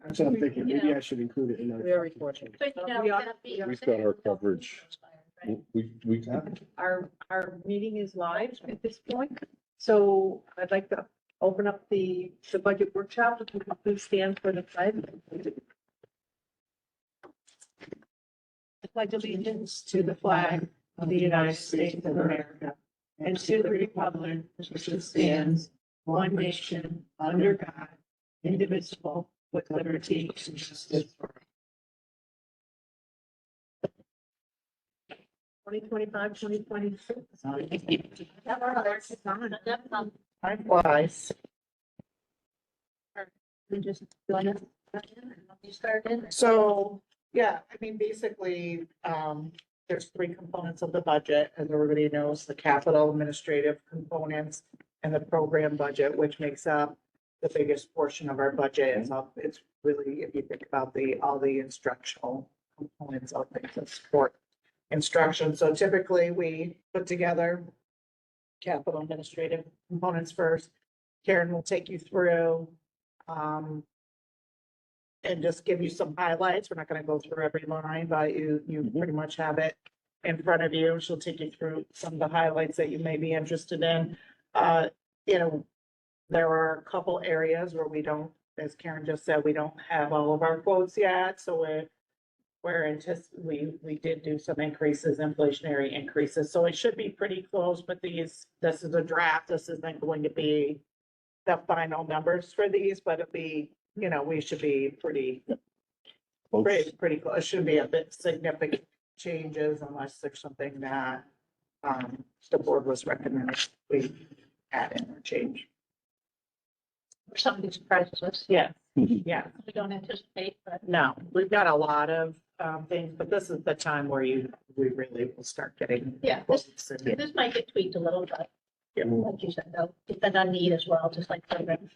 That's what I'm thinking. Maybe I should include it in our. Very fortunate. But you know, We are- that'd be- We've got our coverage. We, Our meeting is live at this point, so I'd like to open up the budget workshop. If you could please stand for the flag. I pledge allegiance to the flag of the United States of America and to the republic which stands one nation under God, indivisible, with liberty and justice for all. 2025, 2026. Likewise. We just join us. You started. So, yeah, I mean, basically, there's three components of the budget, as everybody knows, the capital administrative components and the program budget, which makes up the biggest portion of our budget. It's really, if you think about all the instructional components of things that support instruction. So typically we put together capital administrative components first. Karen will take you through, and just give you some highlights. We're not going to go through every line, but you pretty much have it in front of you. She'll take you through some of the highlights that you may be interested in. You know, there are a couple areas where we don't, as Karen just said, we don't have all of our quotes yet. So we did do some increases, inflationary increases. So it should be pretty close, but this is a draft. This isn't going to be the final numbers for these, but it'll be, you know, we should be pretty close. It should be a bit significant changes unless there's something that the board was recommending we add in or change. Something surprises us. Yeah, yeah. We don't anticipate, but No, we've got a lot of things, but this is the time where we really will start getting. Yeah, quotes and- this might get tweaked a little, but Yeah. like you said, though, depend on need as well, just like program.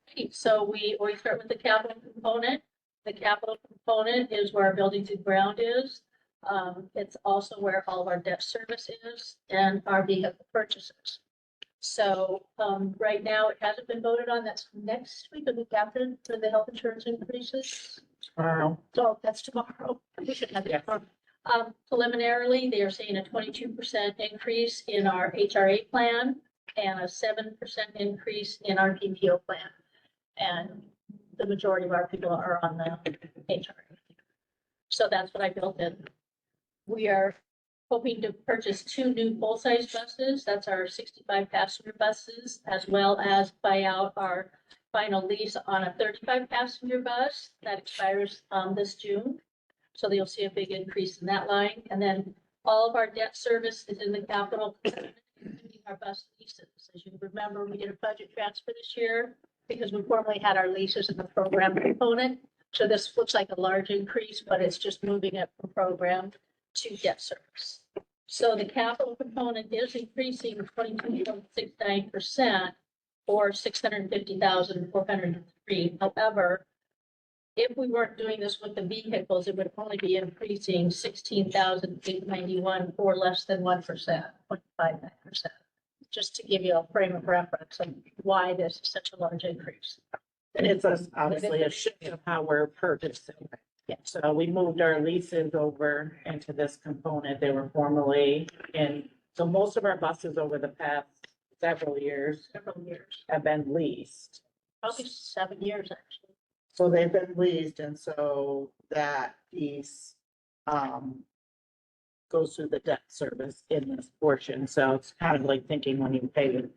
Okay, so we always start with the capital component. The capital component is where our buildings and ground is. It's also where all of our debt service is and our vehicle purchases. So, right now, it hasn't been voted on. That's next week, the week after, for the health insurance increases. So that's tomorrow. We should have it Yes. tomorrow. Preliminarily, they are saying a 22% increase in our HRA plan and a 7% increase in our PPO plan. And the majority of our people are on the HRA. So that's what I built in. We are hoping to purchase 2 new full-size buses. That's our 65 passenger buses, as well as buy out our final lease on a 35 passenger bus that expires this June. So you'll see a big increase in that line. And then all of our debt service is in the capital, including our bus leases. As you remember, we did a budget transfer this year because we formerly had our leases in the program component. So this looks like a large increase, but it's just moving it from program to debt service. So the capital component is increasing 22.69% or 650,403. However, if we weren't doing this with the vehicles, it would only be increasing 16,891 or less than 1%, 0.59%. Just to give you a frame of reference of why this is such a large increase. And it's obviously a shift of how we're purchasing. Yeah. So we moved our leases over into this component. They were formerly in, so most of our buses over the past several years have been leased. Probably 7 years, actually. So they've been leased, and so that piece goes through the debt service in this portion. So it's kind of like thinking when you pay your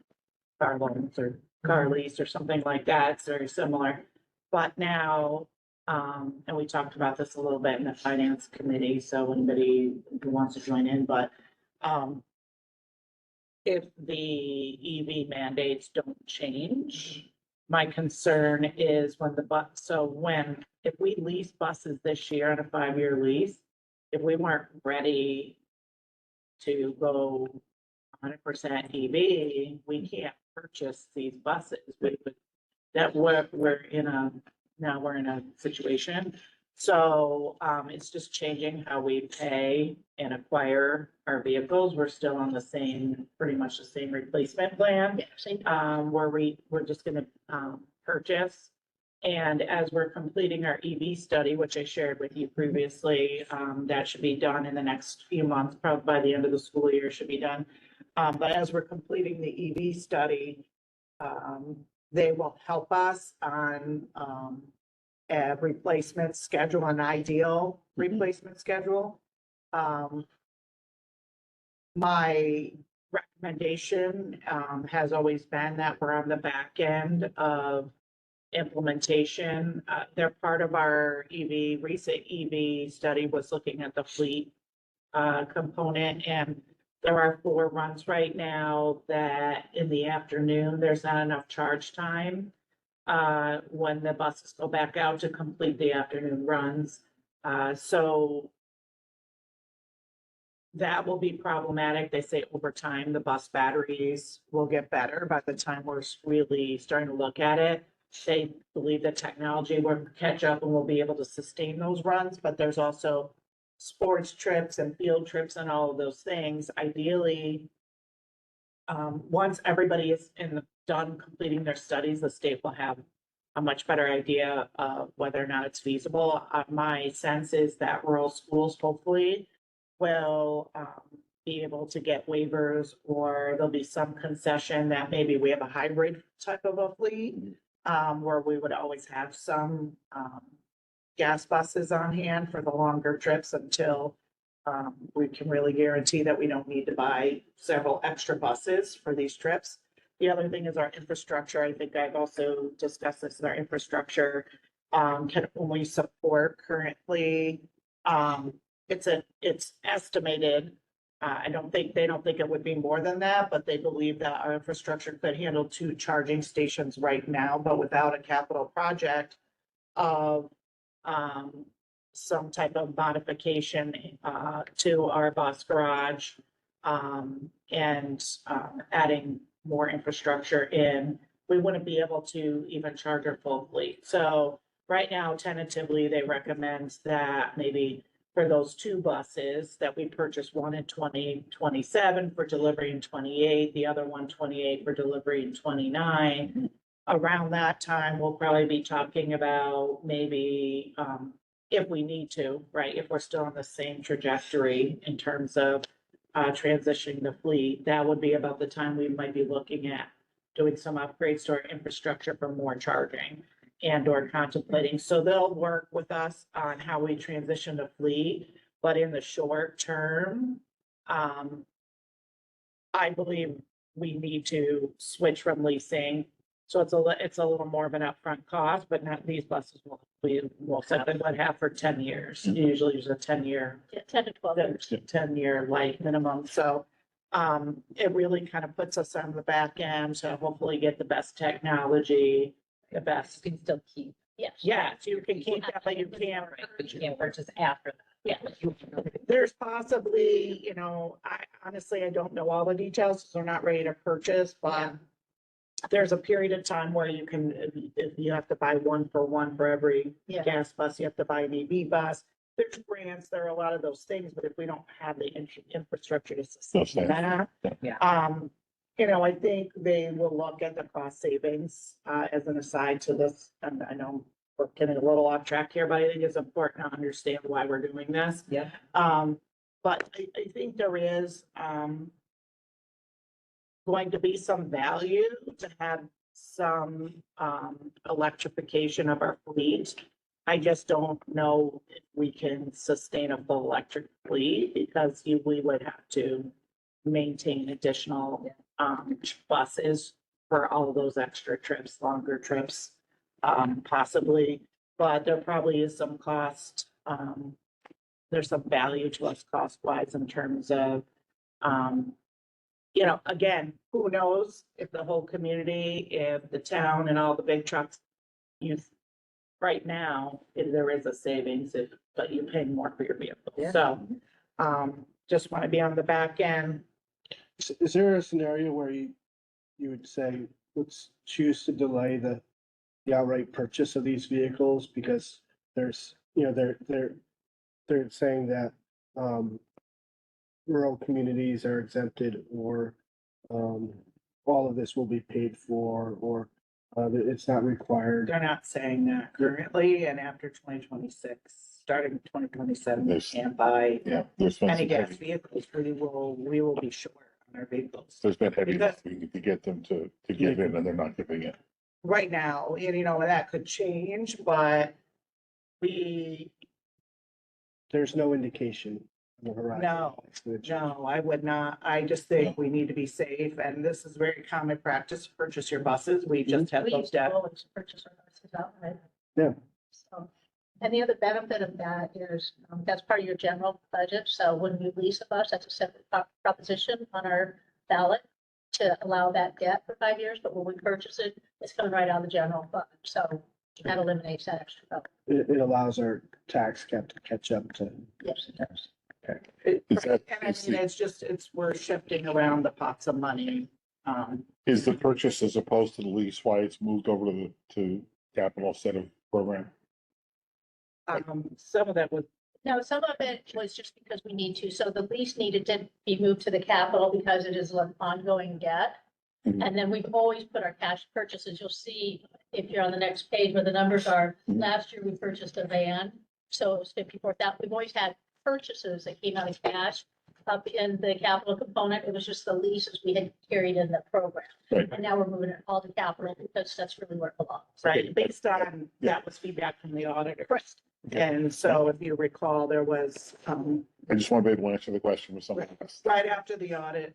car loans or car lease or something like that, it's very similar. But now, and we talked about this a little bit in the finance committee, so anybody who wants to join in, but if the EV mandates don't change, my concern is if we lease buses this year on a 5-year lease, if we weren't ready to go 100% EV, we can't purchase these buses. We're in a situation. So it's just changing how we pay and acquire our vehicles. We're still on pretty much the same replacement plan. Yeah, same. We're just gonna purchase And as we're completing our EV study, which I shared with you previously, that should be done in the next few months, probably by the end of the school year should be done. But as we're completing the EV study, they will help us on, a replacement schedule, an ideal replacement schedule. My recommendation, has always been that we're on the back end of implementation. They're part of our recent EV study was looking at the fleet component, and there are 4 runs right now that in the afternoon, there's not enough charge time when the buses go back out to complete the afternoon runs. So that will be problematic. They say over time, the bus batteries will get better by the time we're really starting to look at it. They believe that technology will catch up and we'll be able to sustain those runs, but there's also sports trips and field trips and all of those things. Ideally, once everybody is done completing their studies, the state will have a much better idea of whether or not it's feasible. My sense is that rural schools hopefully will be able to get waivers, or there'll be some concession that maybe we have a hybrid type of a fleet, where we would always have some gas buses on hand for the longer trips until we can really guarantee that we don't need to buy several extra buses for these trips. The other thing is our infrastructure. I think I've also discussed this in our infrastructure. Can only support currently, it's estimated. They don't think it would be more than that, but they believe that our infrastructure could handle 2 charging stations right now, but without a capital project of some type of modification to our bus garage and adding more infrastructure in, we wouldn't be able to even charge our full fleet. So right now, tentatively, they recommend that maybe for those 2 buses that we purchased, one in 2027 for delivery in 28, the other one 28 for delivery in 29. Around that time, we'll probably be talking about maybe, if we need to, right, if we're still on the same trajectory in terms of transitioning the fleet, that would be about the time we might be looking at doing some upgrades to our infrastructure for more charging and or contemplating. So they'll work with us on how we transition the fleet, but in the short term, I believe we need to switch from leasing. So it's a little more of an upfront cost, but not these buses will set them would have for 10 years. Usually there's a 10-year, Yeah, 10 to 12 years. 10-year life minimum. So it really kind of puts us on the back end to hopefully get the best technology, the best. You can still keep. Yes. Yeah, so you can keep that, but you can't. But you can't purchase after that. Yeah. There's possibly, I honestly, I don't know all the details, because we're not ready to purchase, but there's a period of time where you can, if you have to buy 1 for every Yeah. gas bus, you have to buy an EV bus. There's grants, there are a lot of those things, but if we don't have the infrastructure to sustain that. Yeah. I think they will look at the cost savings, as an aside to this, and I know we're getting a little off track here, but I think it's important to understand why we're doing this. Yeah. But I think there is, going to be some value to have some, electrification of our fleet. I just don't know if we can sustain a full electric fleet, because we would have to maintain additional, buses for all of those extra trips, longer trips, possibly. But there probably is some cost, there's some value to us cost-wise in terms of, again, who knows if the whole community, if the town and all the big trucks use, right now, if there is a savings, but you're paying more for your vehicle. Yeah. So, just want to be on the back end. Is there a scenario where you would say, let's choose to delay the outright purchase of these vehicles because there's, they're saying that, rural communities are exempted, or all of this will be paid for, or It's not required. They're not saying that currently, and after 2026, starting 2027, we There's- can't buy Yeah, there's been any some gas heavy, vehicles. We will be short on our vehicles. there's been heavy Because- lobbying to get them to get in, and they're not giving it. Right now, and you know, that could change, but we, There's no indication on the horizon. No, It's gonna change. no, I would not. I just think we need to be safe, and this is very common practice, to purchase your buses. We just have We those used to debt. always purchase our buses outright. Yeah. So, and the other benefit of that is, that's part of your general budget, so when we lease a bus, that's a separate proposition on our ballot to allow that debt for 5 years, but when we purchase it, it's coming right out of the general fund, so that eliminates that extra. It allows our tax cap to catch up to. Yes, it does. Is that- And I is mean, the- it's just, we're shifting around the pots of money. Is the purchase as opposed to the lease why it's moved over to capital instead of program? Some of that was, No, some of it was just because we need to, so the lease needed to be moved to the capital because it is an ongoing debt. Mhm. And then we've always put our cash purchases, you'll see if you're on the next page where the numbers are, Mhm. last year we purchased a van. So it was 54,000, we've always had purchases that came out of cash up in the capital component, it was just the leases we had carried in the program. Right. And now we're moving it all to capital because that's really where it belongs. right, based on, Yeah. that was feedback from the auditor. Correct. And so if you recall, there was, I just want to be able to answer the question with something else. right after the audit,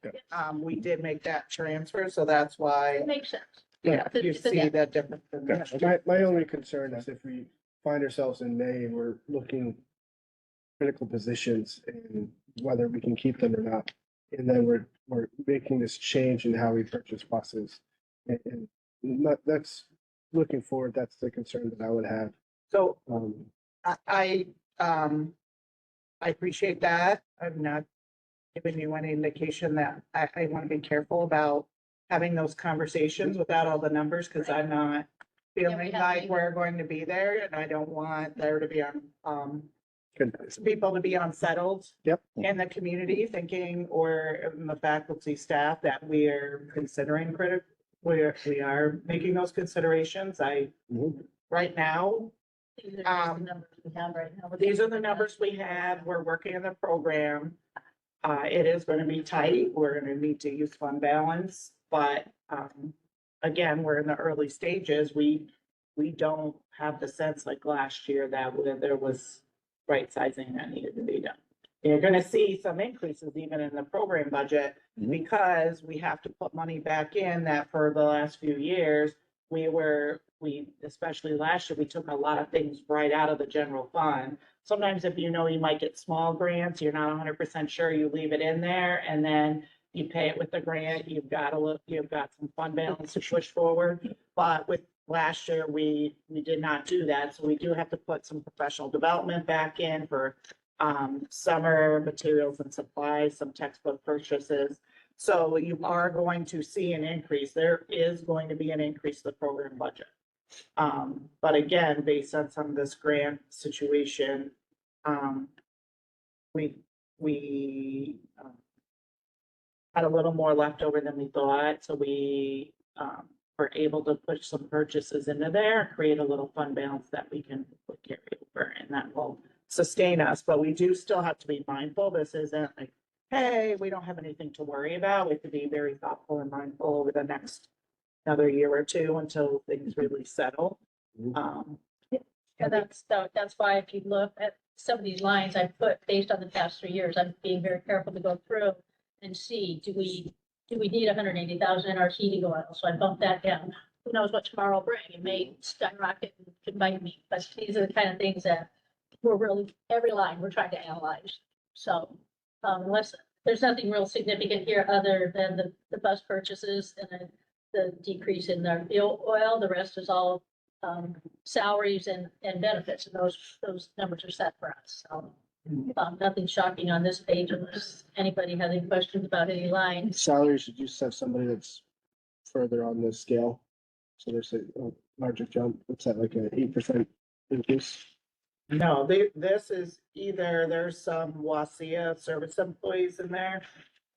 we did make that transfer, so that's why, It makes sense. yeah, The- you the see debt. that difference. in Yeah. that. My only concern is if we find ourselves in May and we're looking critical positions and whether we can keep them or not. And then we're making this change in how we purchase buses. And that's, looking forward, that's the concern that I would have. So Um, I appreciate that. I'm not giving you any indication that I want to be careful about having those conversations without all the numbers, because I'm not feeling have like to- we're going to be there, and I don't want there to be good. people to be unsettled. Yep. In the community thinking, or in the faculty staff, that we are considering we are making those considerations. Mhm. Right now, These are just the numbers we have right now. these are the numbers we have. We're working in the program. It is going to be tight. We're going to need to use fund balance, but, again, we're in the early stages. We don't have the sense like last year that there was right sizing that needed to be done. You're going to see some increases even in the program budget Mhm. because we have to put money back in that for the last few years, especially last year, we took a lot of things right out of the general fund. Sometimes if you know you might get small grants, you're not 100% sure, you leave it in there and then you pay it with the grant, you've got some fund balance to push forward. But with last year, we did not do that, so we do have to put some professional development back in for summer materials and supplies, some textbook purchases. So you are going to see an increase. There is going to be an increase in the program budget. But again, based on some of this grant situation, we had a little more left over than we thought, so we were able to push some purchases into there, create a little fund balance that we can carry over, and that will sustain us. But we do still have to be mindful. This isn't like, hey, we don't have anything to worry about. We have to be very thoughtful and mindful over the next another year or two until things really settle. And that's why if you look at some of these lines I put based on the past 3 years, I'm being very careful to go through and see, do we need 180,000 NRT to go out? So I bumped that down. Who knows what tomorrow will bring? It may skyrocket and could bite me, but these are the kind of things that we're really, every line we're trying to analyze. So, unless, there's nothing real significant here other than the bus purchases and then the decrease in their fuel oil. The rest is all salaries and benefits, and those numbers are set for us. So nothing shocking on this page unless anybody has any questions about any lines. Salary should just have somebody that's further on the scale. So there's a larger jump. What's that, like an 8% increase? No, this is either, there's some WASIA service employees in there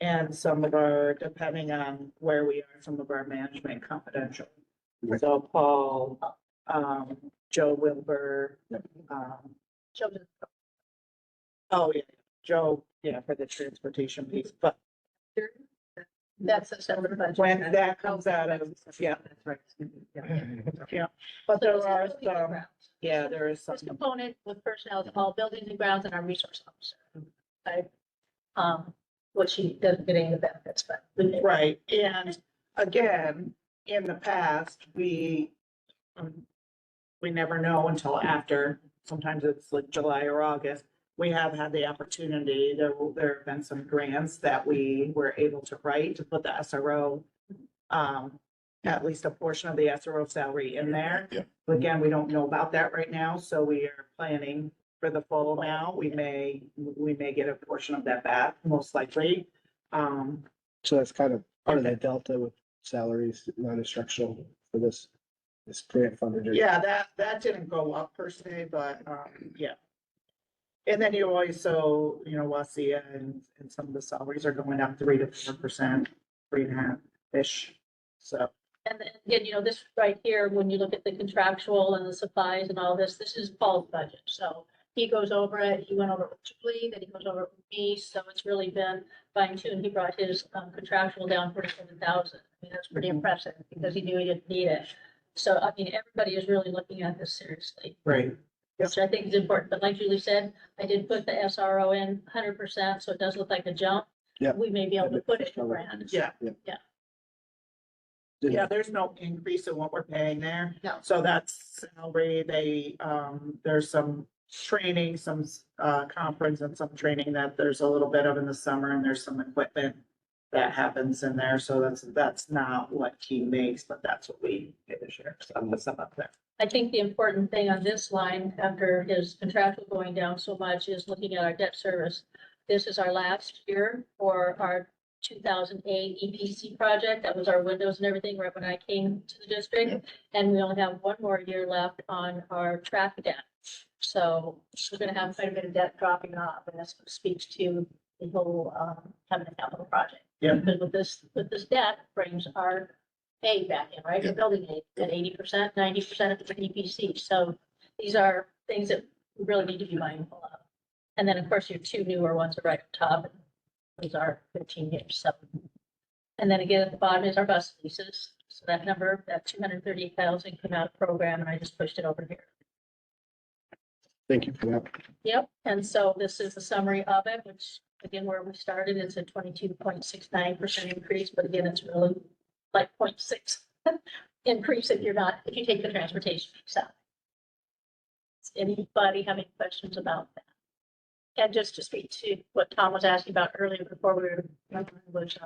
and some of our, depending on where we are, some of our management confidential. Right. So Paul, Joe Wilbur, Children. oh, yeah, Joe, yeah, for the transportation piece, but That's a separate budget. when that comes out of, yeah, That's right. yeah. But So there this is are buildings and some, grounds. yeah, there is This some, component with personnel is all buildings and grounds and our resource officer. Okay. Which she doesn't get any of the benefits, but. right, and again, in the past, we never know until after, sometimes it's like July or August. We have had the opportunity, there have been some grants that we were able to write to put the SRO, at least a portion of the SRO salary in there. Yeah. Again, we don't know about that right now, so we are planning for the full amount. We may get a portion of that back, most likely. So that's kind of part of the delta with salaries, non-instructional for this grant funded. Yeah, that didn't go up per se, but, yeah. And then you also, Wasia and some of the salaries are going up 3 to 4%, 3.5-ish. So, And then, again, this right here, when you look at the contractual and the supplies and all this, this is Paul's budget. So he goes over it, he went over it with Julie, then he goes over it with me. So it's really been fine tuned. He brought his contractual down 47,000. I mean, that's pretty impressive because he knew he didn't need it. So, I mean, everybody is really looking at this seriously, right. which I think is important. But like Julie said, I did put the SRO in 100%, so it does look like a jump. Yeah. We may be able to put it in grand. Yeah. Yeah. Yeah, there's no increase in what we're paying there. No. So that's salary. There's some training, some, conference and some training that there's a little bit of in the summer, and there's some equipment that happens in there. So that's not what he makes, but that's what we pay this year. So I'm some up there. I think the important thing on this line, after his contractual going down so much, is looking at our debt service. This is our last year for our 2008 EPC project. That was our windows and everything right when I came to the district. And we only have one more year left on our track debt. So we're gonna have quite a bit of debt dropping off, and that's what speaks to the whole, having a capital project. Yeah. Because with this debt brings our aid back in, right? The building aid at 80%, 90% of the EPC. So these are things that we really need to be mindful of. And then, of course, your two newer ones are right up top. Those are 15 years. So, and then again, at the bottom is our bus leases. So that number, that 238,000 came out of program, and I just pushed it over here. Thank you for that. Yep, and so this is a summary of it, which again, where we started, it's a 22.69% increase, but again, it's really like 0.6 increase if you take the transportation piece out. Does anybody have any questions about that? And just to speak to what Tom was asking about earlier before we were, was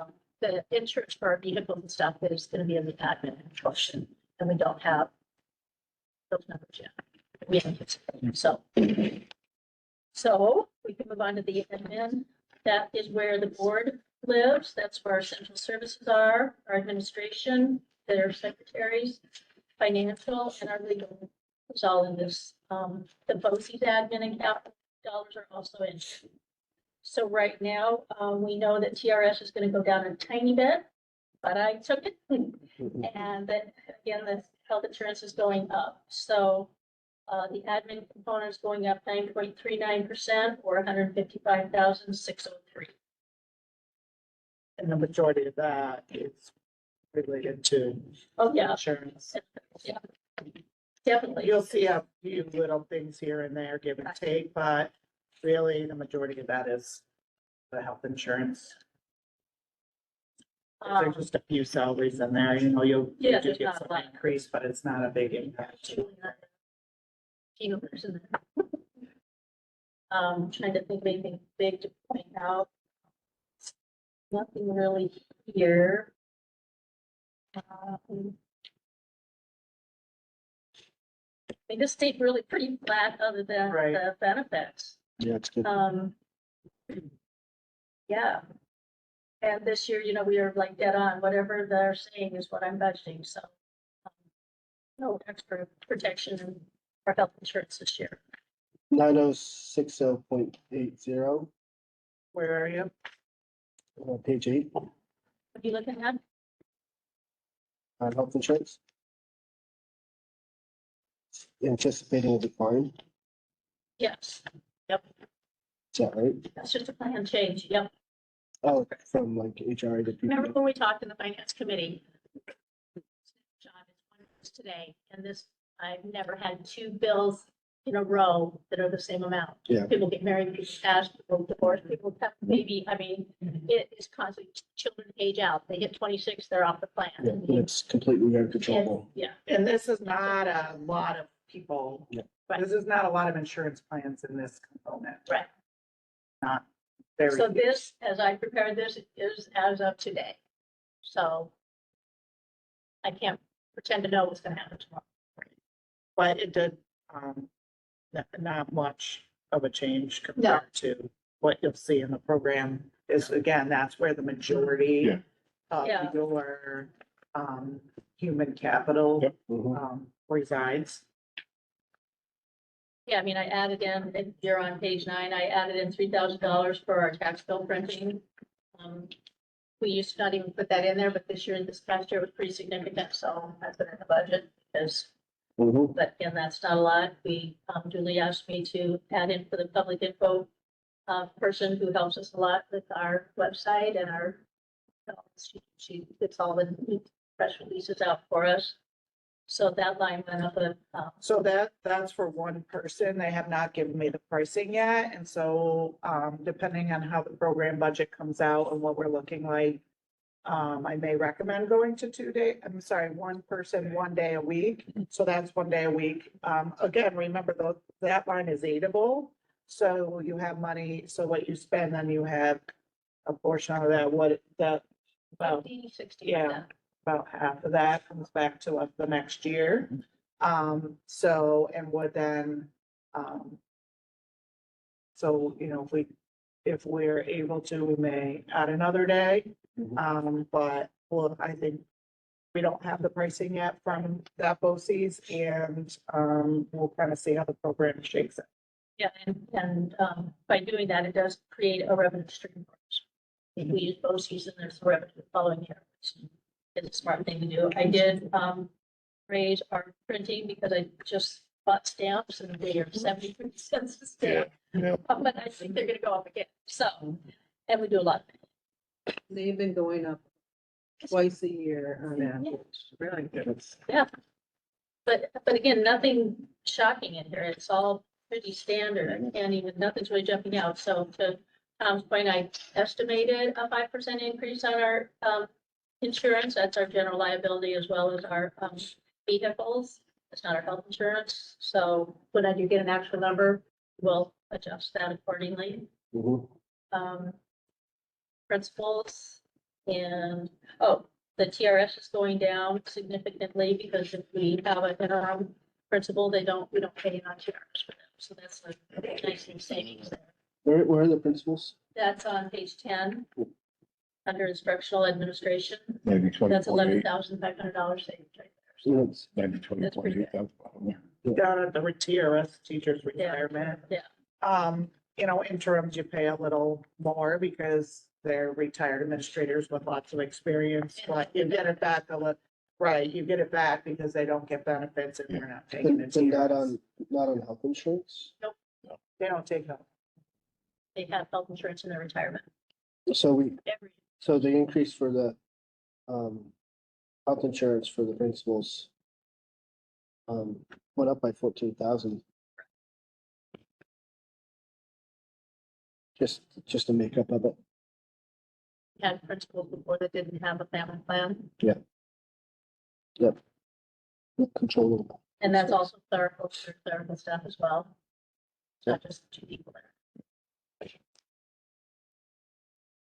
the insurance for our vehicles and stuff is gonna be in the admin portion, and we don't have those numbers yet. We haven't, so we can move on to the admin. That is where the board lives. That's where our central services are, our administration, their secretaries, financial, and our legal. It's all in this, the BOCES admin and capital dollars are also in. So right now, we know that TRS is gonna go down a tiny bit, but I took it. And then again, the health insurance is going up. So the admin component is going up 9.39% or 155,603. And the majority of that is related to Oh, yeah, insurance. definitely. You'll see a few little things here and there, give and take, but really the majority of that is the health insurance. There's just a few salaries in there, you Yeah, do there's get not a some lot. increase, but it's not a big impact. Numbers in there. Trying to think of anything big to point out. Nothing really here. I mean, this stayed really pretty flat other than Right. the benefits. Yeah, it's good. Yeah. And this year, we are like dead on, whatever they're saying is what I'm budgeting, so. No extra protection in our health insurance this year. 9060.80, Where are you? page 8, What are you looking at? health insurance. anticipating a decline, Yes, is that right? that's just a plan change. Yep. Oh, from like HRA to Remember PPO. when we talked in the finance committee? John, it's one of those today, and this, I've never had two bills in a row that are the same amount. Yeah. People get married, people pass, people divorce, people have a baby. I mean, it is constantly, children age out. They hit 26, they're off the plan. Yeah, and it's completely uncontrollable. Yeah, And this is not a lot of people. Yeah. This is not a lot of insurance plans in this component. right. Not very. So this, as I prepared this, is as of today. So I can't pretend to know what's gonna happen tomorrow. But it did, not much of a change compared to what you'll see in the program is, again, that's where the majority Yeah. of Yeah. your, human capital, Yep. Mhm. resides. Yeah, I mean, I added in, if you're on page 9, I added in $3,000 for our tax bill printing. We used to not even put that in there, but this year, this past year was pretty significant, so I put it in the budget because, Mhm. but again, that's not a lot. We, Julie asked me to add in for the public info person who helps us a lot with our website and our, she gets all the press releases out for us. So that line went up a, So that's for one person. They have not given me the pricing yet. And so, depending on how the program budget comes out and what we're looking like, I may recommend going to 1 person, 1 day a week. So that's 1 day a week. Again, remember though, that line is aidable. So you have money, so what you spend, then you have a portion of that, about 60. Yeah. about half of that comes back to us the next year. So, and would then, so, if we're able to, we may add another day. But, well, I think we don't have the pricing yet from that BOCES and, we'll kind of see how the program shakes out. Yeah, and by doing that, it does create a revenue stream for us. If we use BOCES and there's revenue the following year. It's a smart thing to do. I did raise our printing because I just bought stamps and they are 73 cents a stamp. Yeah. But I think they're gonna go up again. So, and we do a lot. They've been going up twice a year on Yeah. average. Really good. But again, nothing shocking in here. It's all pretty standard. I can't even, nothing's really jumping out. So to Tom's point, I estimated a 5% increase on our insurance. That's our general liability as well as our vehicles. It's not our health insurance. So when I do get an actual number, we'll adjust that accordingly. Mhm. Principals and, oh, the TRS is going down significantly because if we have an interim principal, we don't pay on TRS for them. So that's a nice new savings there. Where are the principals? That's on page 10, under instructional administration. 90, 20, That's 48, $11,500 savings right there. So it's- 90, 20, That's pretty 48, that's bottom line. Down at the TRS, teachers retirement. Yeah. Interims, you pay a little more because they're retired administrators with lots of experience, but you get it back right, you get it back because they don't get benefits and you're not taking But it. but not on health insurance? They don't take help. They have health insurance in their retirement. So Every, so the increase for the health insurance for the principals went up by 14,000. Just to make up of it. had principals before that didn't have a family plan. Controllable. And that's also clerical staff as well. It's not just 2 people there.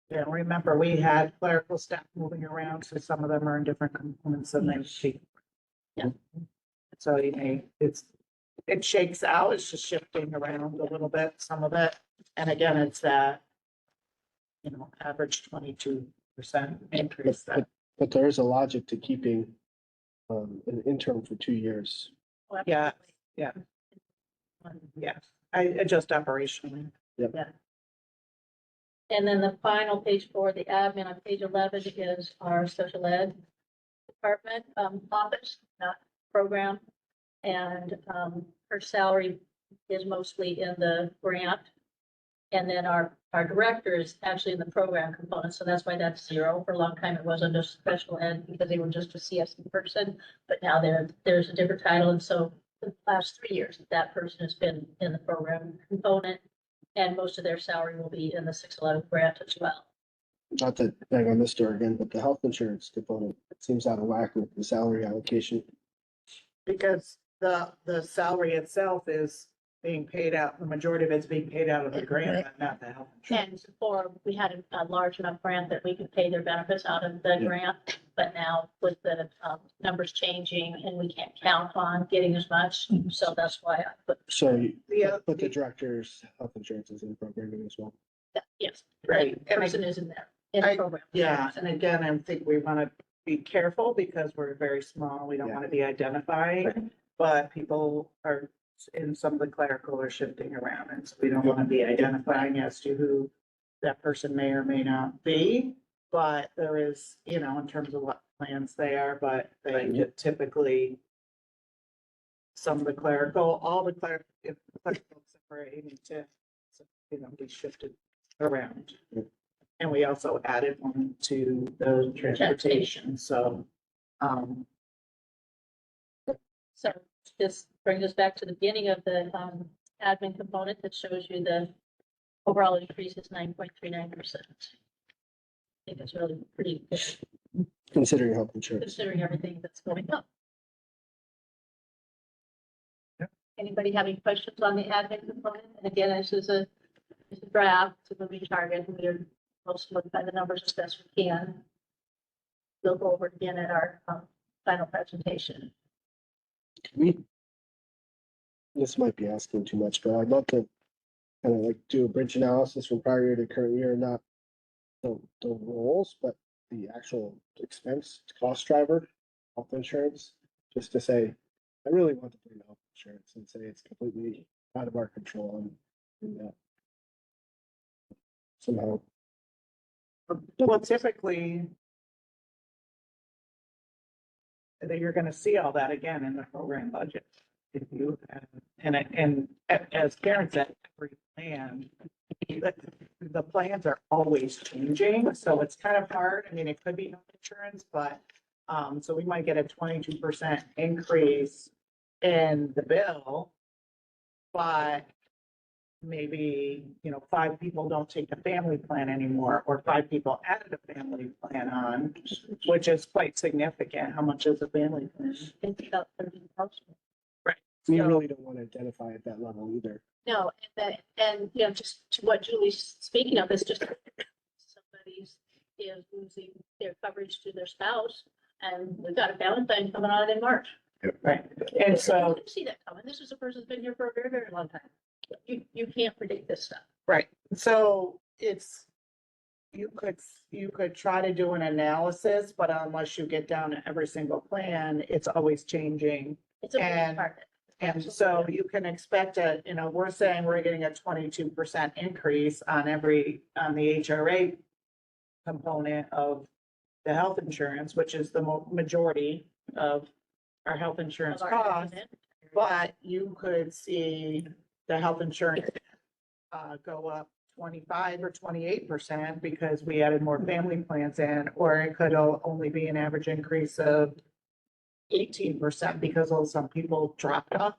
Yeah, remember, we had clerical staff moving around, so some of them are in different components than they should. Yeah. So it shakes out, it's just shifting around a little bit, some of it, and again, it's that, average 22% increase that. But there is a logic to keeping an interim for 2 years. Well, Yeah, absolutely. yeah, I adjust operationally. And then the final page 4, the admin on page 11 is our special ed department, office, not program. And her salary is mostly in the grant. And then our director is actually in the program component, so that's why that's 0. For a long time, it was under special ed because they were just a CSE person, but now there's a different title, and so the last 3 years, that person has been in the program component, and most of their salary will be in the 611 grant as well. Not to bang on this door again, but the health insurance component, it seems out of whack with the salary allocation. Because the salary itself is being paid out, the majority of it's being paid out of the grant, not the health insurance. And before, we had a large enough grant that we could pay their benefits out of the Yeah. grant, but now with the numbers changing and we can't count on getting as much, so that's why I put So, Yeah, but the director's health insurance is in programming as well. that, yes. Right, That and I- person is in there, in the I- program. Yeah, and again, I think we want to be careful because we're very small. We don't Yeah. want to be identified. Right. But people are, in some of the clerical are shifting around, and so we don't want to be identifying as to who that person may or may not be. But there is, you know, in terms of what plans they are, but they typically some of the clerical, all the clerical, except for Amy to, you know, be shifted around. Yeah. And we also added one to the transportation, so, So this brings us back to the beginning of the admin component that shows you the overall increase is 9.39%. I think it's really pretty good Considering health insurance. considering everything that's going up. Yep. Anybody have any questions on the admin component? And again, this is a draft, it's a moving target, and we're most look by the numbers as best we can. We'll go over it again at our final presentation. This might be asking too much, but I'd love to kind of like do a bridge analysis from prior year to current year, not the roles, but the actual expense cost driver, health insurance, just to say, I really want to bring health insurance and say it's completely out of our control and somehow. well, typically that you're gonna see all that again in the program budget. If you, and as Karen said, every plan, the plans are always changing, so it's kind of hard. I mean, it could be health insurance, but, so we might get a 22% increase in the bill. But maybe, you know, 5 people don't take the family plan anymore, or 5 people added a family plan on, which is quite significant. How much is a family plan? It's about 30,000. We So- really don't want to identify at that level either. No, and you know, just to what Julie's speaking of is just somebody's is losing their coverage to their spouse, and we've got a Valentine coming on in March. Right, and so, You didn't see that coming. This is a person who's been here for a very, very long time. You can't predict this stuff. right, so it's, you could try to do an analysis, but unless you get down to every single plan, it's always changing. It's a moving And- target. And so you can expect a, you know, we're saying we're getting a 22% increase on the HRA component of the health insurance, which is the majority of our health insurance Of our costs. admin. But you could see the health insurance go up 25 or 28% because we added more family plans in, or it could only be an average increase of 18% because of some people dropped off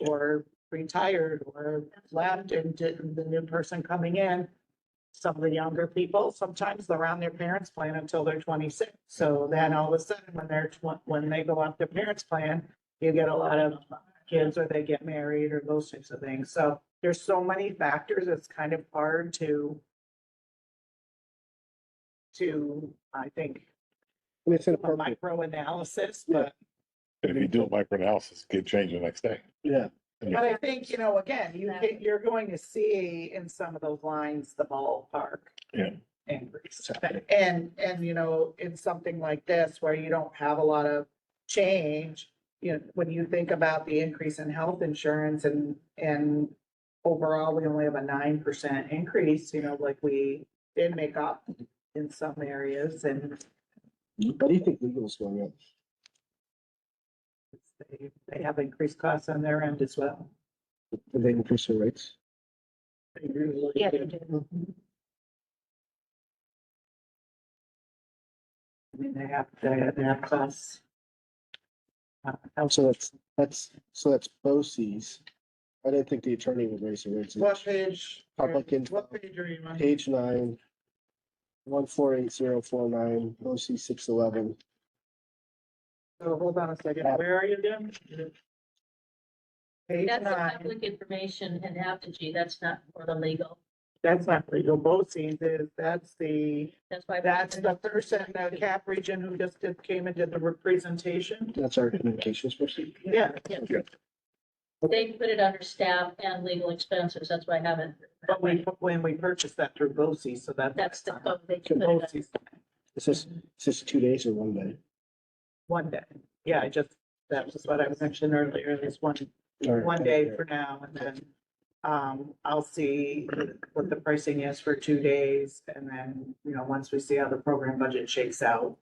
or retired or left, and the new person coming in. Some of the younger people, sometimes they're on their parents' plan until they're 26. So then all of a sudden, when they go off their parents' plan, you get a lot of kids, or they get married, or those types of things. So there's so many factors, it's kind of hard to, I think, And it's a inappropriate, micro analysis, Yeah. but And if you do a microanalysis, get changed the next day. yeah. but I think, you know, again, you're going to see in some of those lines, the ballpark. Yeah. Increase. And, you know, in something like this where you don't have a lot of change, you know, when you think about the increase in health insurance and overall, we only have a 9% increase, you know, like we did make up in some areas, and What do you think legal's going up? They have increased costs on their end as well. Did they increase their rates? They usually Yeah, they do. do. I mean, they have costs. So that's BOCES. I didn't think the attorney would raise the rates. What page? Public info. What page are you on? Page 9, 148049, BOCES 611. So hold on a second, where are you again? Page That's the 9, public information and Apogee, that's not for the legal. that's not legal, BOCES is, that's the person, the cap region who just came and did the presentation. That's our communications person. Yeah, They put it under staff and legal expenses, that's why I haven't. but when we purchased that through BOCES, so That's the code they To put it under. BOCES, Is this 2 days or 1 day? one day, yeah, that was what I was mentioning earlier, is one day for now, and then I'll see what the pricing is for 2 days, and then, once we see how the program budget shakes out,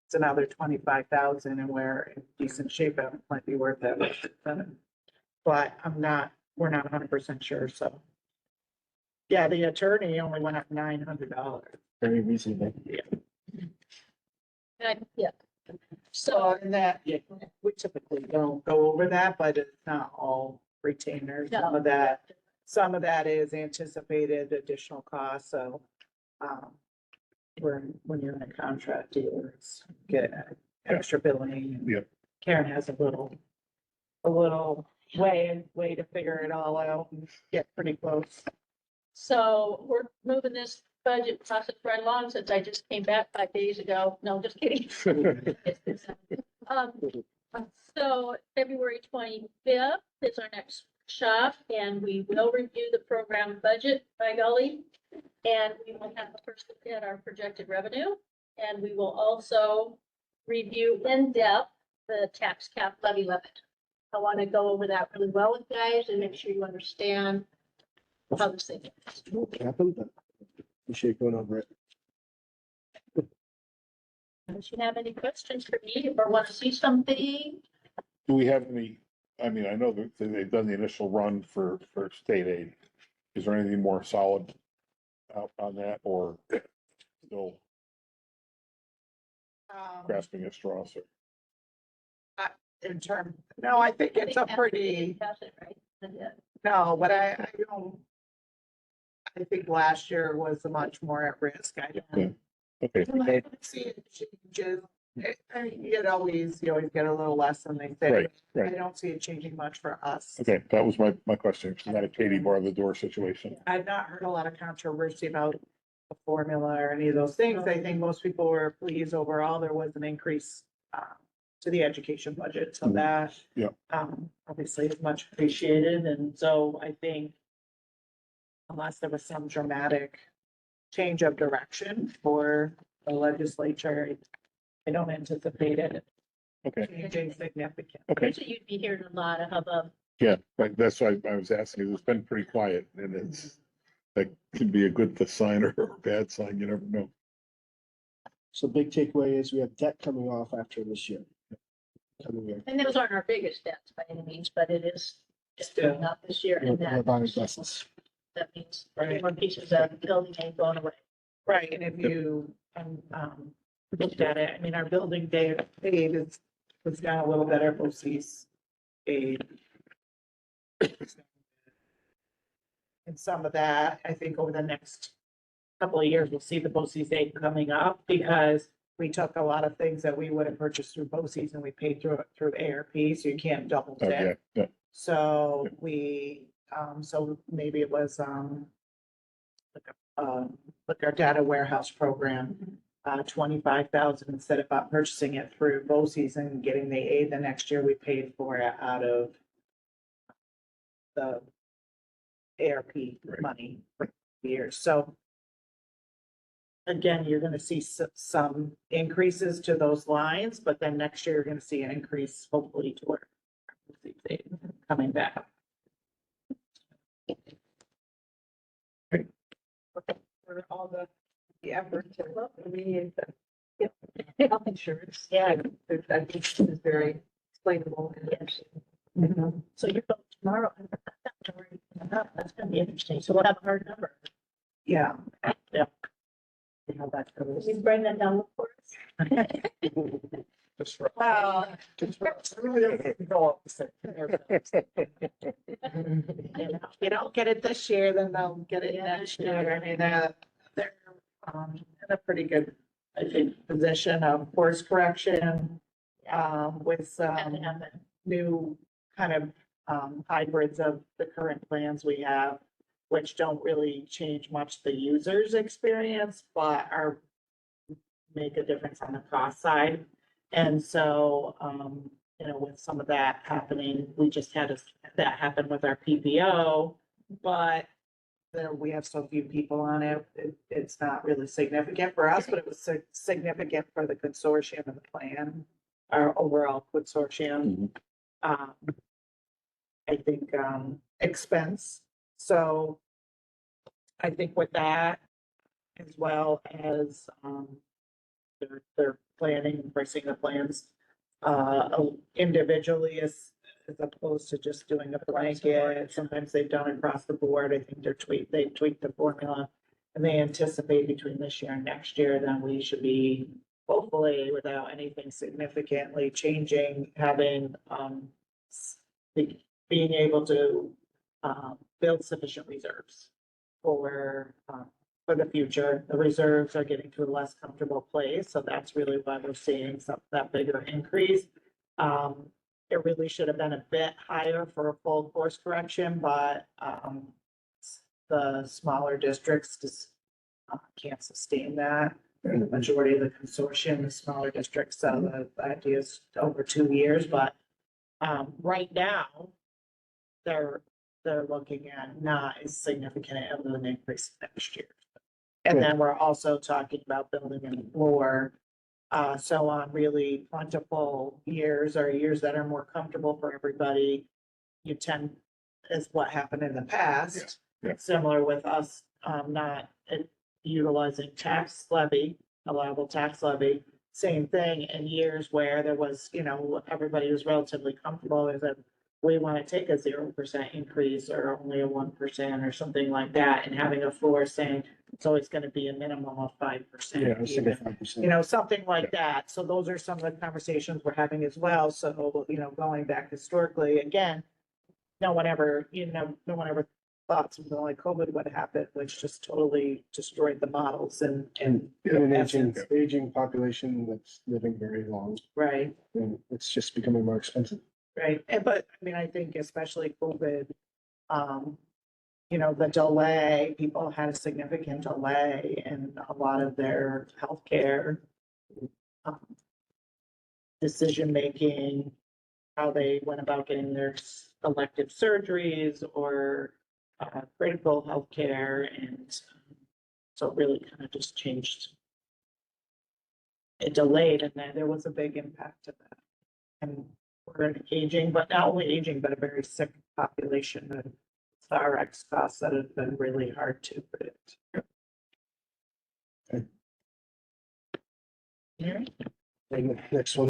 it's another 25,000, and we're in decent shape, it might be worth it. But we're not 100% sure, so. Yeah, the attorney only went up $900. Very reasonable. Yeah. So, So, and that, yeah, we typically don't go over that, but it's not all retainers. Some of that is anticipated additional costs, so, when you're in a contract, dealers get extra billing. Yep. Karen has a little way to figure it all out and get pretty close. so we're moving this budget process right along since I just came back 5 days ago. No, just kidding. Um, So February 25th is our next shop and we will review the program budget by golly. And we will have a first look at our projected revenue. And we will also review in depth the tax cap levy limit. I want to go over that really well with you guys and make sure you understand how this thing is. What happened? But we should going over it. Unless you have any questions for me or want to see something, Do we have any, I mean, I know that they've done the initial run for state aid. Is there anything more solid out on that or still grasping at straws? No, I think it's a pretty, That's it, right? Yeah. no, but I don't. I think last year was much more at risk. I don't Okay, see it changes. You always get a little less than they say. right, I right. don't see it changing much for us. Okay, that was my question. It's not a Katie bar the door situation. I've not heard a lot of controversy about the formula or any of those things. I think most people were pleased overall. There was an increase to the education budget, so Mhm. that Yeah. obviously is much appreciated. And so I think unless there was some dramatic change of direction for the legislature, I don't anticipate it Okay, changing significantly. okay. Usually you'd be hearing a lot of hubbub. Yeah, but that's why I was asking. It's been pretty quiet and that could be a good sign or a bad sign. You never know. So big takeaway is we have debt coming off after this year. Coming year. And those aren't our biggest debts by any means, but it is just Still. going up this year We're and buying buses. that means Right. more pieces of the building ain't going away. Right, and if you, looked at it, I mean, our building day aid was down a little better, BOCES aid. And some of that, I think over the next couple of years, we'll see the BOCES aid coming up because we took a lot of things that we would have purchased through BOCES and we paid through ARP, so you can't double Oh, dip. yeah, yeah. So so maybe it was, like our data warehouse program, 25,000 instead of purchasing it through BOCES and getting the aid the next year, we paid for it out of the ARP Right. money for years. So again, you're gonna see some increases to those lines, but then next year you're gonna see an increase hopefully to where BOCES aid coming back. For all the effort to, I mean, health insurance. Yeah, I think this is very explainable. Mhm. So you're voting tomorrow. That's gonna be interesting. So we'll have a hard number. Yeah. Yeah. See how that Can goes. you bring that down for us? Just for- Well, you don't get it this year, then they'll get it next year. I mean, they're in a pretty good, I think, position of course correction. With Had some to happen. new kind of hybrids of the current plans we have, which don't really change much the user's experience, but are make a difference on the cost side. And so, you know, with some of that happening, we just had that happen with our PPO, but we have so few people on it, it's not really significant for us, but it was significant for the consortium and the plan, our overall consortium. I think, expense. So I think with that, as well as, they're planning, and pricing the plans, individually as opposed to just doing a blanket. Sometimes they've done across the board. I think they tweaked the formula. And they anticipate between this year and next year, then we should be hopefully without anything significantly changing, having, being able to, build sufficient reserves for the future. The reserves are getting to a less comfortable place, so that's really why we're seeing that bigger increase. It really should have been a bit higher for a full course correction, but the smaller districts just can't sustain that. The majority of the consortium, the smaller districts, so the idea is over 2 years, but right now, they're looking at not as significant of an increase next year. And then we're also talking about building in the floor. So on really plentiful years or years that are more comfortable for everybody, you tend, is what happened in the past. Yeah. Similar with us, not utilizing tax levy, allowable tax levy. Same thing in years where there was, you know, everybody was relatively comfortable is that we want to take a 0% increase or only a 1% or something like that, and having a floor saying it's always going to be a minimum of 5%. Yeah, I was thinking even. 5%. You know, something like that. So those are some of the conversations we're having as well. So, you know, going back historically, again, no one ever thought something like COVID would happen, which just totally destroyed the models and, And an essence. aging population that's living very long, right. and it's just becoming more expensive. Right, but I mean, I think especially COVID, you know, the delay, people had a significant delay in a lot of their healthcare decision-making, how they went about getting their elective surgeries or critical healthcare, and so it really kind of just changed. It delayed, and then there was a big impact to that. And we're an aging, but not only aging, but a very sick population and RX costs that have been really hard to predict. Okay. All right. And the next one